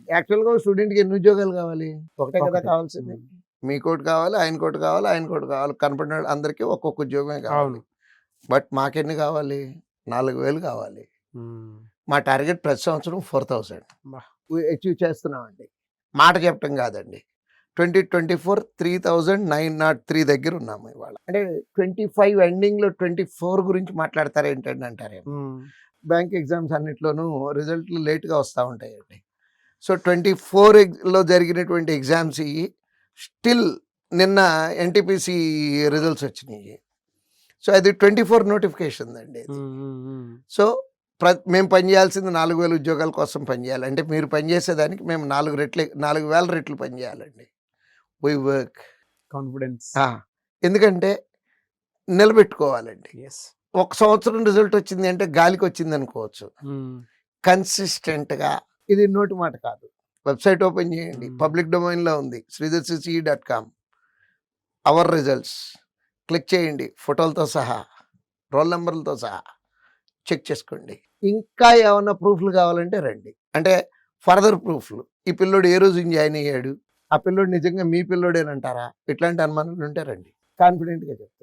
యాక్చువల్గా స్టూడెంట్కి ఎన్ని ఉద్యోగాలు కావాలి? ఒకటే కదా ఒకటే. కావాల్సింది. మీకోటి కావాలి, ఆయనకోటి కావాలి, ఆయనకోటి కావాలి. కనపడిన అందరికీ ఒక్కొక్క ఉద్యోగమే కావాలి. అవును. బట్ మాకెన్ని కావాలి? 4000 కావాలి. మా టార్గెట్ ప్రతి సంవత్సరం 4000 బా! అచీవ్ చేస్తున్నామండి. మాట చెప్పటం కాదండి. 2024 3903 దగ్గర ఉన్నాము ఇవాళ. అంటే 25 ఎండింగ్‌లో 24 గురించి మాట్లాడతారేంటండి అంటారేమో. బ్యాంక్ ఎగ్జామ్స్ అన్నిట్లోనూ రిజల్ట్‌లు లేట్‌గా వస్తా ఉంటాయండి. సో 24లో జరిగినటువంటి ఎగ్జామ్స్ ఇయి. స్టిల్ నిన్న ఎన్‌టీపీసీ రిజల్ట్స్ వచ్చినాయి. సో అది 24 నోటిఫికేషన్ అండి ఇది. సో మేము పనిచేయాల్సింది 4000 ఉద్యోగాల కోసం పనిచేయాలి. అంటే మీరు పనిచేసేదానికి మేము 4000 రెట్లు పనిచేయాలండి. వి వర్క్ కాన్ఫిడెన్స్. ఎందుకంటే నిలబెట్టుకోవాలండి. యెస్. ఒక సంవత్సరం రిజల్ట్ వచ్చింది అంటే గాలికి వచ్చింది అనుకోవచ్చు. కన్సిస్టెంట్‌గా ఇది నోటి మాట కాదు. వెబ్సైట్ ఓపెన్ చేయండి. పబ్లిక్ డొమైన్‌లో ఉంది. sridharcce.com. అవర్ రిజల్ట్స్ క్లిక్ చేయండి. ఫోటోలతో సహా, రోల్ నెంబర్లతో సహా చెక్ చేసుకోండి. ఇంకా ఏమన్నా ప్రూఫ్లు కావాలంటే రండి. అంటే ఫర్దర్ ప్రూఫ్లు. ఈ పిల్లోడు ఏ రోజు జాయిన్ అయ్యాడు, ఆ పిల్లోడు నిజంగా మీ పిల్లోడేనంటారా? ఇట్లాంటి అనుమానాలు ఉంటే రండి. కాన్ఫిడెంట్‌గా చెప్తాను.